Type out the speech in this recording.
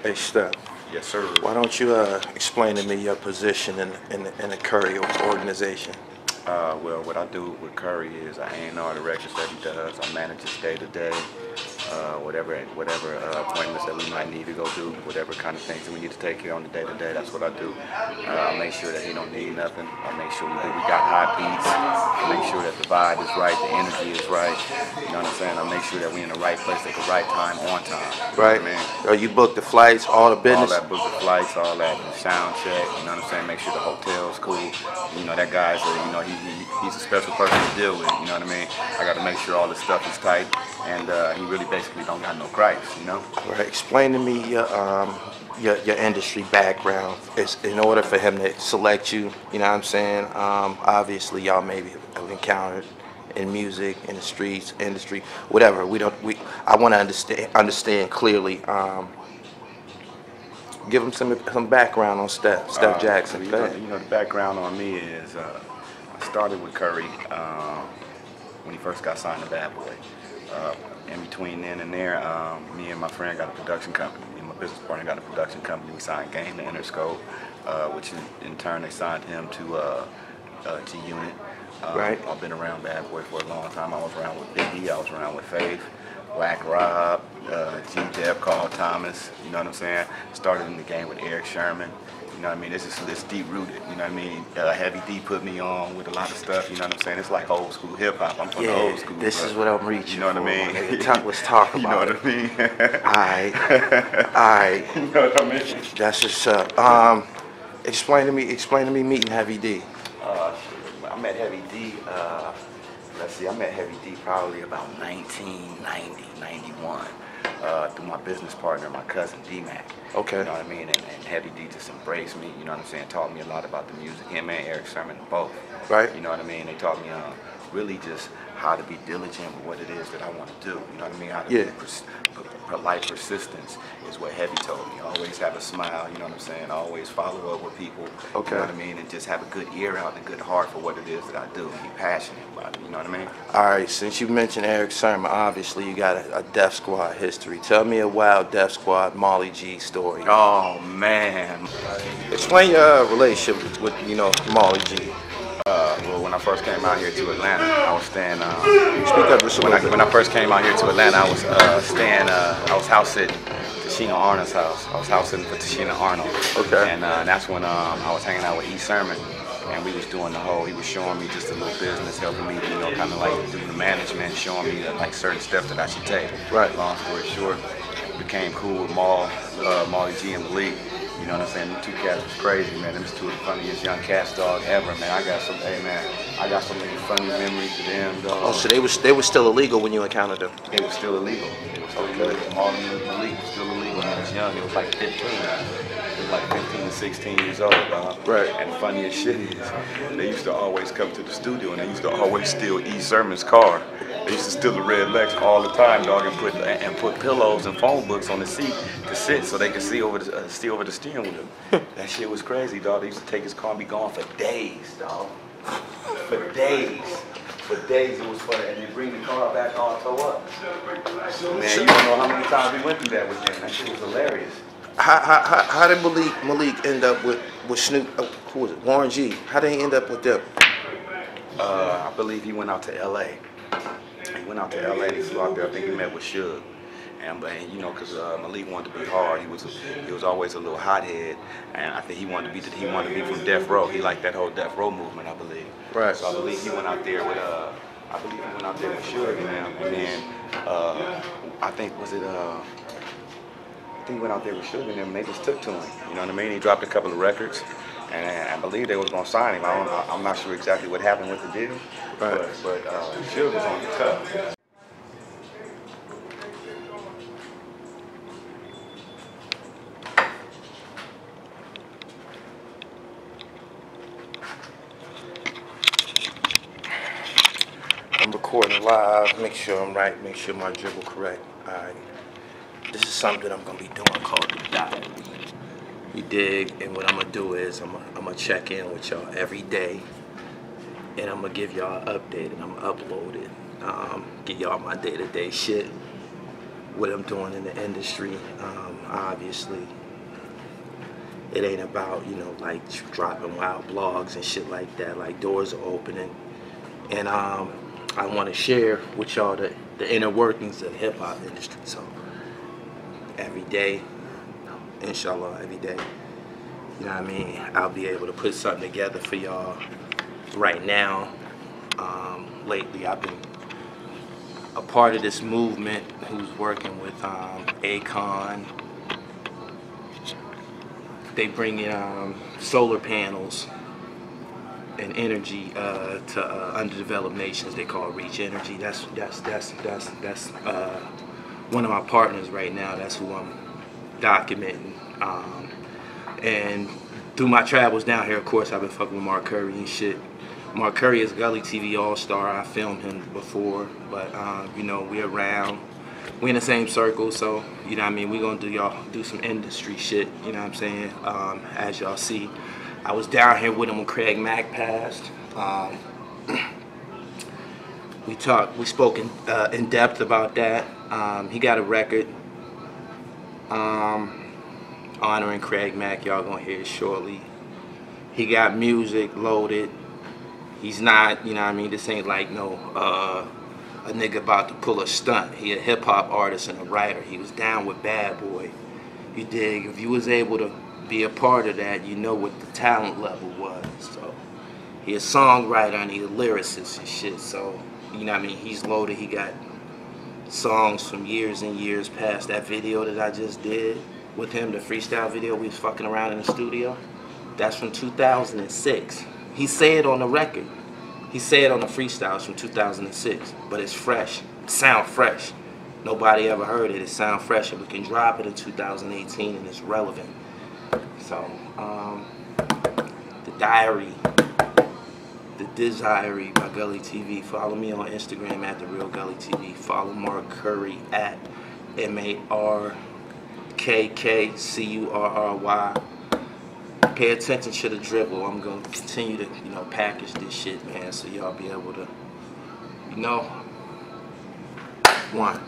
Hey, Steph. Yes, sir. Why don't you explain to me your position in the Curry organization? Well, what I do with Curry is I A&R the records that he does. I manage his day-to-day, whatever appointments that we might need to go do, whatever kind of things that we need to take care on the day-to-day. That's what I do. I make sure that he don't need nothing. I make sure we got high beats. I make sure that the vibe is right, the energy is right. You know what I'm saying? I make sure that we in the right place at the right time, on time. Right. You know what I mean? You book the flights, all the business? All that, book the flights, all that, sound check, you know what I'm saying? Make sure the hotel's cool. You know, that guy's he's a special person to deal with, you know what I mean? I got to make sure all the stuff is tight, and he really basically don't got no gripes, you know? Right. Explain to me your industry background. It's in order for him to select you, you know what I'm saying? Obviously, y'all maybe have encountered in music, in the streets, industry, whatever. I want to understand clearly. Give him some background on Steff Jackson. You know, the background on me is I started with Curry when he first got signed to Bad Boy. In between then and there, me and my friend got a production company. Me and my business partner got a production company. We signed Game to Interscope, which in turn they signed him to Unit. Right. I've been around Bad Boy for a long time. I was around with DIDDY, I was around with Faith, Black Rob, G-Dep, Carl Thomas, you know what I'm saying? Started in the game with Eric Sherman, you know what I mean? This deep rooted, you know what I mean? Heavy D put me on with a lot of stuff, you know what I'm saying? It's like old school hip hop. I'm from the old school. This is what I'm reaching. You know what I mean? Let's talk about it. You know what I mean? Alright. You know what I mean? That's what's up. Explain to me meeting Heavy D. I met Heavy D, I met Heavy D probably about 1990, 91, through my business partner, my cousin D-Mac. Okay. You know what I mean? And Heavy D just embraced me, you know what I'm saying? Taught me a lot about the music. Him and Eric Sherman both. Right. You know what I mean? They taught me really just how to be diligent with what it is that I want to do. You know what I mean? How to be polite persistence is what Heavy told me. Always have a smile, you know what I'm saying? Always follow up with people, okay. You know what I mean? And just have a good ear out and a good heart for what it is that I do and be passionate about it, you know what I mean? All right, since you mentioned Eric Sherman, obviously you got a Def Squad history. Tell me a wild Def Squad Molly G story. Oh, man. Explain your relationship with Molly G. Well, when I first came out here to Atlanta, I was staying. Speak up just a little bit. When I first came out here to Atlanta, I was I was house sitting Tashina Arnold's house. I was house sitting for Tashina Arnold. Okay. And that's when I was hanging out with E. Sermon, and we was doing the whole. He was showing me just a little business, helping me, kind of like do the management, showing me like certain steps that I should take. Right. Long story short, became cool with Molly G and Malik. You know what I'm saying? The two cats was crazy, man. Them two of the funniest young cats, dog, ever, man. I got so many funny memories of them, dog. Oh, so they were still illegal when you encountered them? They were still illegal. They were still illegal. Molly and Malik was still illegal when I was young. It was like 15. It was like 15 to 16 years old, dog. Right. And the funniest shit is, they used to always come to the studio and they used to always steal E. Sermon's car. They used to steal the red Lex all the time, dog, and put pillows and phone books on the seat to sit so they could see over the steering wheel. That shit was crazy, dog. They used to take his car and be gone for days, dog. For days. For days it was funny, and then bring the car back all towed up. Man, you don't know how many times we went through that with them. That shit was hilarious. How did Malik end up with Snoop? Who was it? Warren G. How did he end up with them? I believe he went out to L.A. He went out to L.A. and he flew out there. I think he met with Suge. And because Malik wanted to be hard, he was always a little hothead, and I think he wanted to be from Death Row. He liked that whole Death Row movement, I believe. Right. So I believe he went out there with Suge and them, and then I think he went out there with Suge and them, and they just took to him. You know what I mean? He dropped a couple of records, and I believe they was gonna sign him. I'm not sure exactly what happened with the deal, right. but Suge was on the cut. I'm recording live, make sure I'm right, make sure my dribble correct. Alright. This is something I'm gonna be doing called the DIDDY. You dig? And what I'm gonna do is I'm gonna check in with y'all every day, and I'm gonna give y'all an update, and I'm gonna upload it. Get y'all my day-to-day shit, what I'm doing in the industry. Obviously, It ain't about, you know, like dropping wild blogs and shit like that. Like, doors are opening. And I want to share with y'all the inner workings of the hip hop industry. So every day, inshallah, every day, you know what I mean, I'll be able to put something together for y'all. Right now, lately I've been a part of this movement who's working with Akon. They bring in solar panels and energy to underdeveloped nations. They call Reach Energy. That's one of my partners right now. That's who I'm documenting. And through my travels down here, of course, I've been fucking with Mark Curry and shit. Mark Curry is Gully TV All-Star. I filmed him before, but you know, we're around. We in the same circle, so you know what I mean, we gonna do some industry shit, you know what I'm saying? As y'all see, I was down here with him when Craig Mack passed. We spoke in depth about that. He got a record honoring Craig Mack. Y'all gonna hear it shortly. He got music loaded. He's not, you know what I mean, this ain't like no a nigga about to pull a stunt. He a hip hop artist and a writer. He was down with Bad Boy. You dig? If you was able to be a part of that, you know what the talent level was. So he a songwriter and he a lyricist and shit. So you know what I mean, he's loaded. He got songs from years and years past. That video that I just did with him, the freestyle video we was fucking around in the studio, that's from 2006. He said on the record, he said on the freestyles from 2006, but it's fresh, sound fresh. Nobody ever heard it, it sound fresh, and we can drop it in 2018 and it's relevant. So, the Diary, the Diary by Gully TV. Follow me on Instagram at @TheRealGullyTV. Follow Mark Curry at MarkKCurry. Pay attention to the dribble. I'm gonna continue to, you know, package this shit, man, so y'all be able to, you know, one.